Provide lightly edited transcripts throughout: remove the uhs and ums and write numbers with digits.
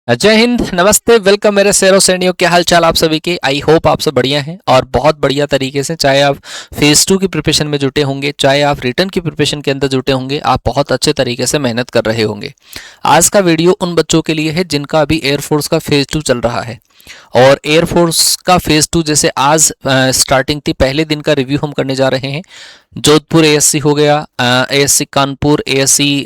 जय हिंद, नमस्ते, वेलकम मेरे शेरों सैनियों। क्या हाल चाल आप सभी के। आई होप आप सब बढ़िया हैं और बहुत बढ़िया तरीके से, चाहे आप फेज 2 की प्रिपरेशन में जुटे होंगे, चाहे आप रिटर्न की प्रिपरेशन के अंदर जुटे होंगे, आप बहुत अच्छे तरीके से मेहनत कर रहे होंगे। आज का वीडियो उन बच्चों के लिए है जिनका अभी एयरफोर्स का फेज 2 चल रहा है और एयरफोर्स का फेज 2 जैसे आज स्टार्टिंग थी, पहले दिन का रिव्यू हम करने जा रहे हैं। जोधपुर एएससी हो गया, एएससी कानपुर, एएससी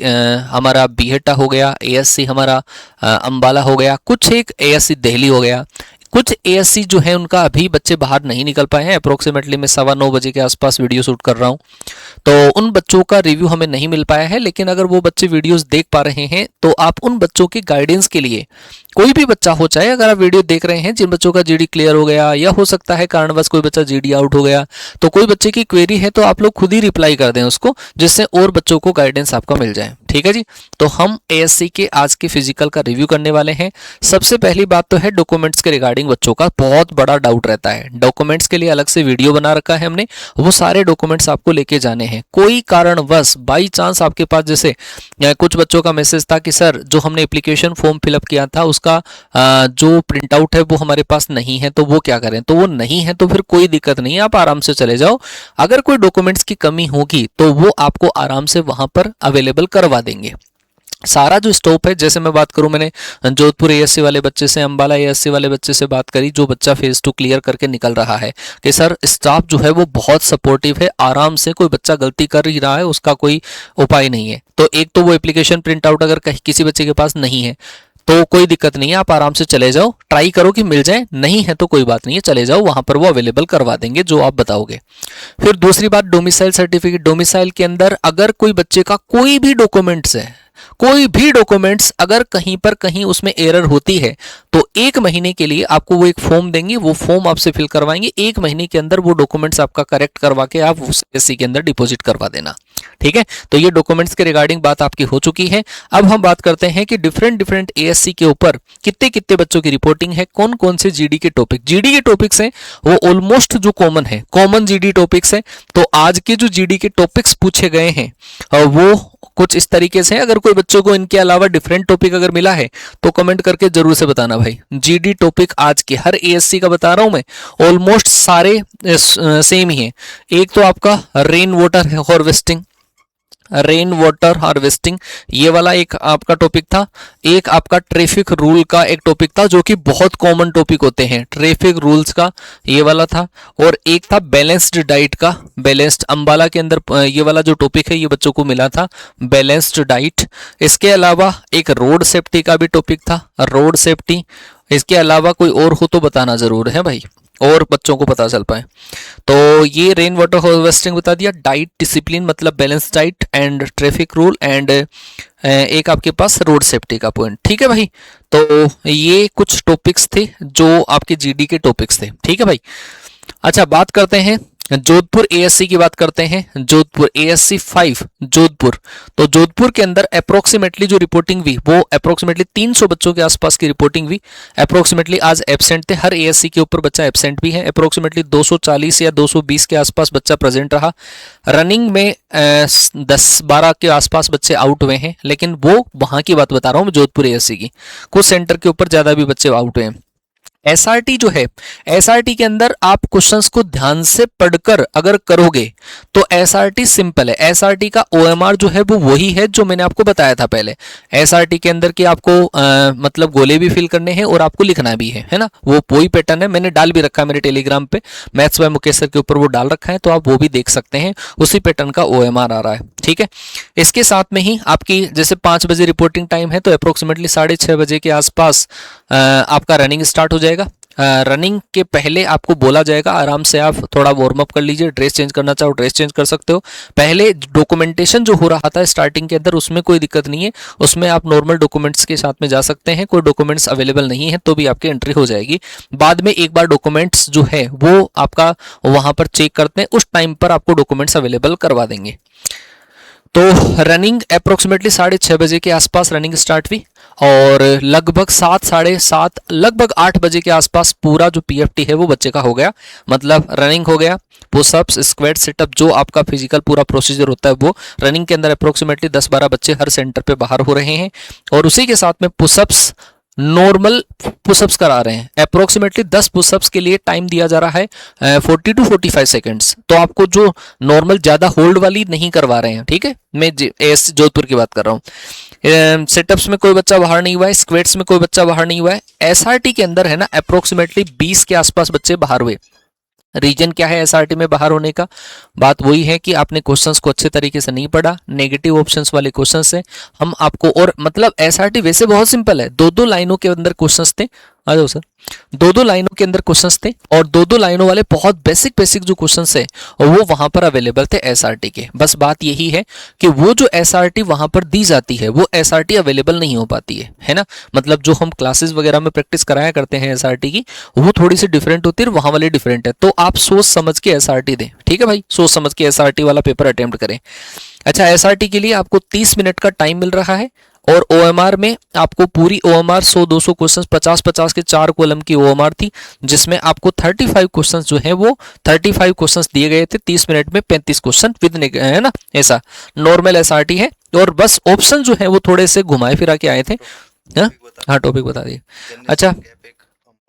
हमारा बीहेटा हो गया, एएससी हमारा अंबाला हो गया, कुछ एक एएससी दिल्ली हो गया। कुछ एएससी जो है उनका अभी बच्चे बाहर नहीं निकल पाए हैं। अप्रोक्सीमेटली मैं 9:15 के आसपास वीडियो शूट कर रहा हूँ, तो उन बच्चों का रिव्यू हमें नहीं मिल पाया है। लेकिन अगर वो बच्चे वीडियोस देख पा रहे हैं तो आप उन बच्चों के गाइडेंस के लिए, कोई भी बच्चा हो, चाहे अगर आप वीडियो देख रहे हैं जिन बच्चों का जीडी क्लियर हो गया या हो सकता है कारणवश कोई बच्चा जीडी आउट हो गया, तो कोई बच्चे की क्वेरी है तो आप लोग खुद ही रिप्लाई कर दें उसको, जिससे और बच्चों को गाइडेंस आपका मिल जाए। ठीक है जी। तो हम एएससी के आज के फिजिकल का रिव्यू करने वाले हैं। सबसे पहली बात तो है डॉक्यूमेंट्स के रिगार्डिंग बच्चों का बहुत बड़ा डाउट रहता है। डॉक्यूमेंट्स के लिए अलग से वीडियो बना रखा है हमने, वो सारे डॉक्यूमेंट्स आपको लेके जाने हैं। कोई कारणवश बाई चांस आपके पास, जैसे कुछ बच्चों का मैसेज था कि सर जो हमने एप्लीकेशन फॉर्म फिलअप किया था उसका जो प्रिंट आउट है वो हमारे पास नहीं है, तो वो क्या करें। तो वो नहीं है तो फिर कोई दिक्कत नहीं है, आप आराम से चले जाओ। अगर कोई डॉक्यूमेंट्स की कमी होगी तो वो आपको आराम से वहां पर अवेलेबल करवा देंगे। सारा जो स्टॉप है, जैसे मैं बात करूं, मैंने जोधपुर एएससी वाले बच्चे से, अंबाला एएससी वाले बच्चे से बात करी, जो बच्चा फेज 2 क्लियर करके निकल रहा है, कि सर स्टाफ जो है वो बहुत सपोर्टिव है, आराम से कोई बच्चा गलती कर ही रहा है उसका कोई उपाय नहीं है। तो एक तो वो एप्लीकेशन प्रिंट आउट अगर कहीं किसी बच्चे के पास नहीं है तो कोई दिक्कत नहीं है, आप आराम से चले जाओ, ट्राई करो कि मिल जाए, नहीं है तो कोई बात नहीं है, चले जाओ, वहां पर वो अवेलेबल करवा देंगे जो आप बताओगे। फिर दूसरी बात, डोमिसाइल सर्टिफिकेट। डोमिसाइल के अंदर अगर कोई बच्चे का कोई भी डॉक्यूमेंट्स है, कोई भी डॉक्यूमेंट्स अगर कहीं पर कहीं उसमें एरर होती है तो 1 महीने के लिए आपको वो एक फॉर्म देंगे, वो फॉर्म आपसे फिल करवाएंगे। 1 महीने के अंदर वो डॉक्यूमेंट्स आपका करेक्ट करवा के आप उस एससी के अंदर डिपॉजिट करवा देना। ठीक है, तो ये डॉक्यूमेंट्स के रिगार्डिंग बात आपकी हो चुकी है। अब हम बात करते हैं कि डिफरेंट एएससी के ऊपर कितने कितने बच्चों की रिपोर्टिंग है, कौन कौन से जीडी के टॉपिक। जीडी के टॉपिक्स हैं वो ऑलमोस्ट जो कॉमन है, कॉमन जीडी टॉपिक्स है। तो आज के जो जीडी के टॉपिक्स पूछे गए हैं वो कुछ इस तरीके से। अगर कोई बच्चों को इनके अलावा डिफरेंट टॉपिक अगर मिला है तो कमेंट करके जरूर से बताना भाई। जीडी टॉपिक आज के हर एएससी का बता रहा हूं मैं, ऑलमोस्ट सारे सेम ही है। एक तो आपका rain water harvesting, rain water harvesting, ये वाला एक आपका टॉपिक था। एक आपका ट्रैफिक रूल का एक टॉपिक था, जो कि बहुत कॉमन टॉपिक होते हैं, ट्रैफिक रूल्स का ये वाला था। और एक था बैलेंस्ड डाइट का, बैलेंस्ड अंबाला के अंदर ये वाला जो टॉपिक है ये बच्चों को मिला था, बैलेंस्ड डाइट। इसके अलावा एक रोड सेफ्टी का भी टॉपिक था, रोड सेफ्टी। इसके अलावा कोई और हो तो बताना जरूर है भाई, और बच्चों को पता चल पाए। तो ये रेन वाटर हार्वेस्टिंग बता दिया, डाइट डिसिप्लिन मतलब balance diet and traffic rule, and एक आपके पास रोड सेफ्टी का पॉइंट। ठीक है भाई, तो ये कुछ टॉपिक्स थे जो आपके जीडी के टॉपिक्स थे। ठीक है भाई। अच्छा, बात करते हैं जोधपुर एएससी की, बात करते हैं जोधपुर एएससी 5 जोधपुर। तो जोधपुर के अंदर अप्रोक्सीमेटली जो रिपोर्टिंग हुई वो अप्रोक्सीमेटली 300 बच्चों के आसपास की रिपोर्टिंग हुई। अप्रोक्सीमेटली आज एब्सेंट थे, हर एएससी के ऊपर बच्चा एब्सेंट भी है। अप्रोक्सीमेटली 240 या 220 के आसपास बच्चा प्रेजेंट रहा। रनिंग में 10-12 के आसपास बच्चे आउट हुए हैं, लेकिन वो वहां की बात बता रहा हूं मैं, जोधपुर एएससी की। कुछ सेंटर के ऊपर ज्यादा भी बच्चे आउट हुए हैं। एसआरटी जो है, एसआरटी के अंदर आप क्वेश्चंस को ध्यान से पढ़कर अगर करोगे तो एसआरटी सिंपल है। एसआरटी का ओएमआर जो है वो वही है जो मैंने आपको बताया था पहले। एसआरटी के अंदर कि आपको मतलब गोले भी फिल करने हैं और आपको लिखना भी है ना, वो वही पैटर्न है। मैंने डाल भी रखा है मेरे टेलीग्राम पे, मैथ्स बाय मुकेश सर के ऊपर वो डाल रखा है, तो आप वो भी देख सकते हैं, उसी पैटर्न का ओएमआर आ रहा है। ठीक है, इसके साथ में ही आपकी जैसे 5 बजे रिपोर्टिंग टाइम है तो अप्रोक्सीमेटली 6:30 बजे के आसपास आपका रनिंग स्टार्ट हो जाएगा। रनिंग के पहले आपको बोला जाएगा आराम से आप थोड़ा वार्म अप कर लीजिए, ड्रेस चेंज करना चाहो ड्रेस चेंज कर सकते हो। पहले डॉक्यूमेंटेशन जो हो रहा था स्टार्टिंग के अंदर उसमें कोई दिक्कत नहीं है, उसमें आप नॉर्मल डॉक्यूमेंट्स के साथ में जा सकते हैं। कोई डॉक्यूमेंट्स अवेलेबल नहीं है तो भी आपकी एंट्री हो जाएगी। बाद में एक बार डॉक्यूमेंट्स जो है वो आपका वहां पर चेक करते हैं, उस टाइम पर आपको डॉक्यूमेंट्स अवेलेबल करवा देंगे। तो रनिंग अप्रोक्सीमेटली 6:30 बजे के आसपास रनिंग स्टार्ट हुई और लगभग 7, 7:30, लगभग 8 बजे के आसपास पूरा जो पीएफटी है वो बच्चे का हो गया। मतलब रनिंग हो गया, पुशअप्स, स्क्वाट, सिटअप, जो आपका फिजिकल पूरा प्रोसीजर होता है वो रनिंग के अंदर अप्रोक्सीमेटली 10-12 बच्चे हर सेंटर पे बाहर हो रहे हैं। और उसी के साथ में पुशअप्स, नॉर्मल पुशअप्स करा रहे हैं, अप्रोक्सीमेटली 10 पुशअप्स के लिए टाइम दिया जा रहा है 40 टू 45 सेकेंड्स। तो आपको जो नॉर्मल ज़्यादा होल्ड वाली नहीं करवा रहे हैं, ठीक है, मैं एस जोधपुर की बात कर रहा हूँ। सेटअप्स में कोई बच्चा बाहर नहीं हुआ है, स्क्वेट्स में कोई बच्चा बाहर नहीं हुआ है। एसआरटी के अंदर है ना अप्रोक्सीमेटली 20 के आसपास बच्चे बाहर हुए। रीजन क्या है एसआरटी में बाहर होने का? बात वही है कि आपने क्वेश्चंस को अच्छे तरीके से नहीं पढ़ा, नेगेटिव ऑप्शंस वाले क्वेश्चंस है। हम आपको, और मतलब एसआरटी वैसे बहुत सिंपल है, दो लाइनों के अंदर क्वेश्चंस थे, आ जाओ सर, दो लाइनों के अंदर क्वेश्चंस थे, और दो लाइनों वाले बहुत बेसिक जो क्वेश्चंस है वो वहां पर अवेलेबल थे एसआरटी के। बस बात यही है कि वो जो एसआरटी वहां पर दी जाती है वो एसआरटी अवेलेबल नहीं हो पाती है ना। मतलब जो हम क्लासेस वगैरह में प्रैक्टिस कराया करते हैं एसआरटी की, वो थोड़ी सी डिफरेंट होती है, वहां वाली डिफरेंट है। तो आप सोच समझ के एसआरटी दें, ठीक है भाई, सोच समझ के एसआरटी वाला पेपर अटेम्प्ट करें। अच्छा, एसआरटी के लिए आपको 30 मिनट का टाइम मिल रहा है, और ओएमआर में आपको पूरी ओएमआर 100-200 क्वेश्चंस 50-50 के 4 कॉलम की ओएमआर थी, जिसमें आपको 35 क्वेश्चंस जो है वो 35 क्वेश्चंस दिए गए थे 30 मिनट में, 35 क्वेश्चन विद, है ना, ऐसा नॉर्मल एसआरटी है। और बस ऑप्शन जो है वो थोड़े से घुमाए फिरा के आए थे। हाँ, टॉपिक बता दिए। अच्छा,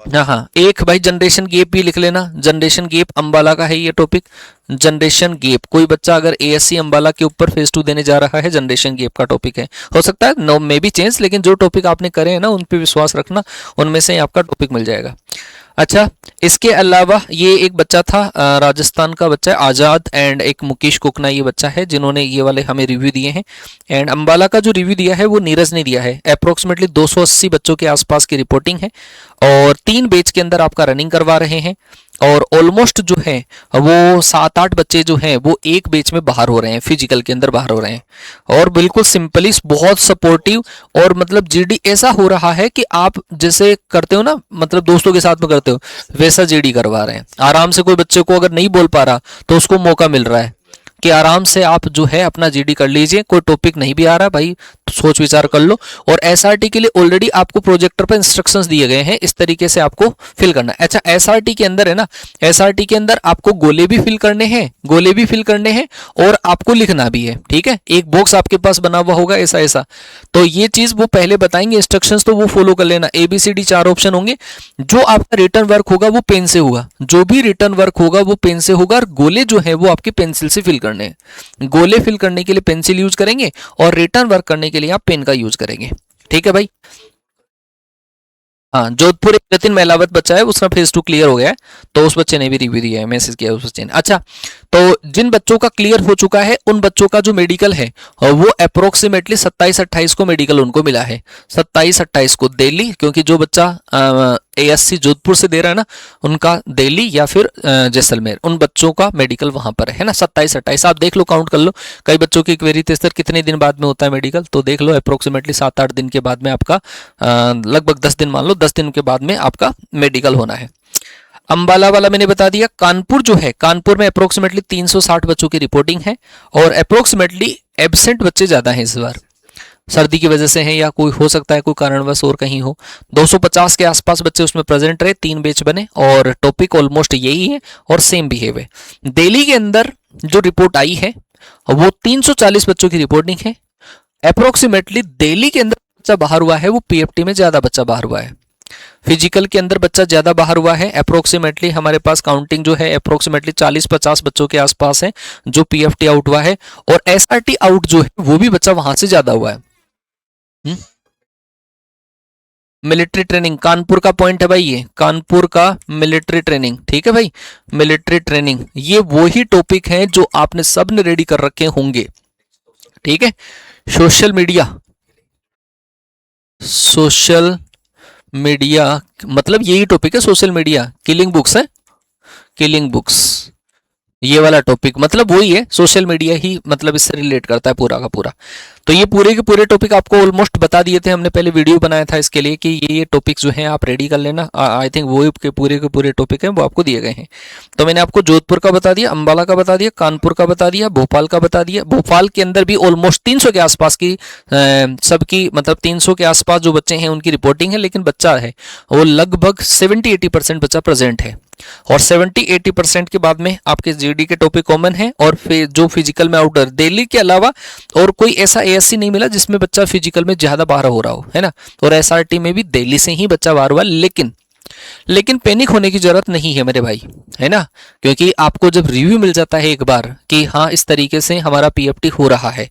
हाँ, एक भाई जनरेशन गैप भी लिख लेना, जनरेशन गैप अंबाला का है ये टॉपिक। जनरेशन गैप, कोई बच्चा अगर एएससी अंबाला के ऊपर फेज 2 देने जा रहा है, जनरेशन गैप का टॉपिक है। हो सकता है नो मे बी चेंज, लेकिन जो टॉपिक आपने करे हैं ना उन पे विश्वास रखना, उनमें से आपका टॉपिक मिल जाएगा। अच्छा, इसके अलावा ये एक बच्चा था राजस्थान का बच्चा है आज़ाद, एंड एक मुकेश कोकना ये बच्चा है जिन्होंने ये वाले हमें रिव्यू दिए हैं। एंड अंबाला का जो रिव्यू दिया है वो नीरज ने दिया है। अप्रोक्सीमेटली 280 बच्चों के आसपास की रिपोर्टिंग है, और 3 बैच के अंदर आपका रनिंग करवा रहे हैं, और ऑलमोस्ट जो है वो 7-8 बच्चे जो हैं वो एक बैच में बाहर हो रहे हैं, फिजिकल के अंदर बाहर हो रहे हैं। और बिल्कुल सिंपली बहुत सपोर्टिव, और मतलब जीडी ऐसा हो रहा है कि आप जैसे करते हो ना, मतलब दोस्तों के साथ में करते हो, वैसा जीडी करवा रहे हैं। आराम से कोई बच्चे को अगर नहीं बोल पा रहा तो उसको मौका मिल रहा है कि आराम से आप जो है अपना जीडी कर लीजिए, कोई टॉपिक नहीं भी आ रहा भाई तो सोच विचार कर लो। और एसआरटी के लिए ऑलरेडी आपको प्रोजेक्टर पर इंस्ट्रक्शंस दिए गए हैं, इस तरीके से आपको फिल करना है। अच्छा, एसआरटी के अंदर है ना, एसआरटी के अंदर आपको गोले भी फिल करने हैं, गोले भी फिल करने हैं, और आपको लिखना भी है, ठीक है। एक बॉक्स आपके पास बना हुआ होगा ऐसा ऐसा, तो ये चीज वो पहले बताएंगे इंस्ट्रक्शंस, तो वो फॉलो कर लेना। ABCD 4 ऑप्शन होंगे। जो आपका रिटर्न वर्क होगा वो पेन से होगा, जो भी रिटर्न वर्क होगा वो पेन से होगा, और गोले जो है वो आपके पेंसिल से फिल करने हैं। गोले फिल करने के लिए पेंसिल यूज करेंगे, और रिटर्न वर्क करने के लिए आप पेन का यूज करेंगे, ठीक है भाई। हाँ, जोधपुर एक जतिन महिलावत बच्चा है, उसका फेज 2 क्लियर हो गया है, तो उस बच्चे ने भी रिव्यू दिया है, मैसेज किया उस बच्चे ने। अच्छा, तो जिन बच्चों का क्लियर हो चुका है उन बच्चों का जो मेडिकल है वो अप्रोक्सीमेटली 27-28 को मेडिकल उनको मिला है, 27-28 को दिल्ली, क्योंकि जो बच्चा ASC जोधपुर से दे रहा है ना, उनका दिल्ली या फिर जैसलमेर, उन बच्चों का मेडिकल वहां पर है ना, 27-28। आप देख लो, काउंट कर लो, कई बच्चों की क्वेरी थे सर कितने दिन बाद में होता है मेडिकल, तो देख लो अप्रोक्सीमेटली 7-8 दिन के बाद में आपका, लगभग 10 दिन मान लो, 10 दिन के बाद में आपका मेडिकल होना है। अंबाला वाला मैंने बता दिया। कानपुर जो है, कानपुर में अप्रोक्सीमेटली 360 बच्चों की रिपोर्टिंग है, और अप्रोक्सीमेटली एब्सेंट बच्चे ज्यादा हैं इस बार, सर्दी की वजह से हैं या कोई हो सकता है कोई कारणवश और कहीं हो। 250 के आसपास बच्चे उसमें प्रेजेंट रहे, 3 बैच बने, और टॉपिक ऑलमोस्ट यही है और सेम बिहेव है। दिल्ली के अंदर जो रिपोर्ट आई है वो 340 बच्चों की रिपोर्टिंग है। अप्रोक्सीमेटली दिल्ली के अंदर बच्चा बाहर हुआ है वो PFT में ज्यादा बच्चा बाहर हुआ है, फिजिकल के अंदर बच्चा ज्यादा बाहर हुआ है। अप्रोक्सीमेटली हमारे पास काउंटिंग जो है अप्रोक्सीमेटली 40-50 बच्चों के आसपास है जो PFT आउट हुआ है, और SRT आउट जो है वो भी बच्चा वहां से ज्यादा हुआ है। मिलिट्री ट्रेनिंग कानपुर का पॉइंट है भाई, ये कानपुर का मिलिट्री ट्रेनिंग, ठीक है भाई, मिलिट्री ट्रेनिंग ये वही टॉपिक है जो आपने सब ने रेडी कर रखे होंगे, ठीक है। सोशल मीडिया, सोशल मीडिया मतलब यही टॉपिक है, सोशल मीडिया, किलिंग बुक्स है, किलिंग बुक्स, ये वाला टॉपिक मतलब वही है, सोशल मीडिया ही मतलब इससे रिलेट करता है पूरा का पूरा। तो ये पूरे के पूरे टॉपिक आपको ऑलमोस्ट बता दिए थे, हमने पहले वीडियो बनाया था इसके लिए कि ये टॉपिक जो हैं आप रेडी कर लेना। आई थिंक वो के पूरे टॉपिक हैं वो आपको दिए गए हैं। तो मैंने आपको जोधपुर का बता दिया, अंबाला का बता दिया, कानपुर का बता दिया, भोपाल का बता दिया। भोपाल के अंदर भी ऑलमोस्ट 300 के आसपास की सबकी मतलब 300 के आसपास जो बच्चे हैं उनकी रिपोर्टिंग है, लेकिन बच्चा है वो लगभग 70-80% बच्चा प्रेजेंट है। और 70-80% के बाद में आपके जीडी के टॉपिक कॉमन है, और फिर जो फिजिकल में आउटर दिल्ली के अलावा और कोई ऐसा एएससी नहीं मिला जिसमें बच्चा फिजिकल में ज्यादा बाहर हो रहा हो, है ना। और एसआरटी में भी दिल्ली से ही बच्चा बाहर हुआ, लेकिन पैनिक होने की जरूरत नहीं है मेरे भाई, है ना। क्योंकि आपको जब रिव्यू मिल जाता है एक बार कि हाँ इस तरीके से हमारा पीएफटी हो रहा है,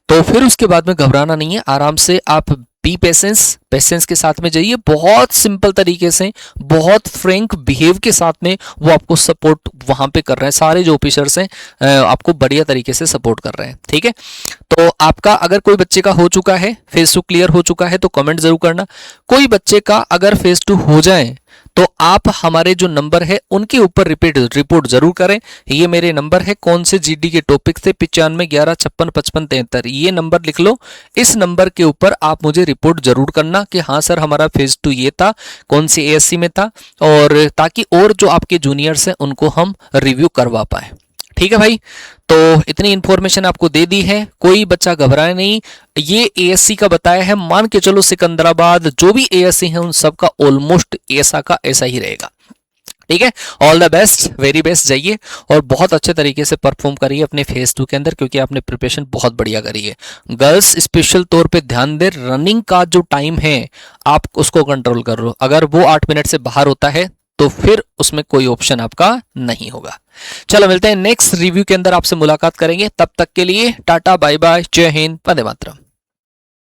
तो फिर उसके बाद में घबराना नहीं है। आराम से आप बी पेशेंस के साथ में जाइए, बहुत सिंपल तरीके से, बहुत फ्रैंक बिहेव के साथ में वो आपको सपोर्ट वहां पे कर रहे हैं। सारे जो ऑफिसर्स हैं आपको बढ़िया तरीके से सपोर्ट कर रहे हैं, ठीक है। तो आपका अगर कोई बच्चे का हो चुका है, फेज 2 क्लियर हो चुका है, तो कमेंट जरूर करना। कोई बच्चे का अगर फेज 2 हो जाए तो आप हमारे जो नंबर है उनके ऊपर रिपोर्ट जरूर करें। ये मेरे नंबर है, कौन से जीडी के टॉपिक से, 9511565573, ये नंबर लिख लो। इस नंबर के ऊपर आप मुझे रिपोर्ट जरूर करना कि हाँ सर हमारा फेज 2 ये था, कौन सी एएससी में था, और ताकि और जो आपके जूनियर्स हैं उनको हम रिव्यू करवा पाए, ठीक है भाई। तो इतनी इंफॉर्मेशन आपको दे दी है, कोई बच्चा घबराए नहीं। ये एएससी का बताया है, मान के चलो सिकंदराबाद जो भी एएससी है उन सब का ऑलमोस्ट ऐसा का ऐसा ही रहेगा, ठीक है। All the best, very best, जाइए और बहुत अच्छे तरीके से परफॉर्म करिए अपने फेज 2 के अंदर, क्योंकि आपने प्रिपरेशन बहुत बढ़िया करी है। गर्ल्स स्पेशल तौर पे ध्यान दे, रनिंग का जो टाइम है आप उसको कंट्रोल कर लो। अगर वो 8 मिनट से बाहर होता है तो फिर उसमें कोई ऑप्शन आपका नहीं होगा। चलो मिलते हैं नेक्स्ट रिव्यू के अंदर, आपसे मुलाकात करेंगे। तब तक के लिए टाटा, बाय बाय, जय हिंद, वंदे मातरम।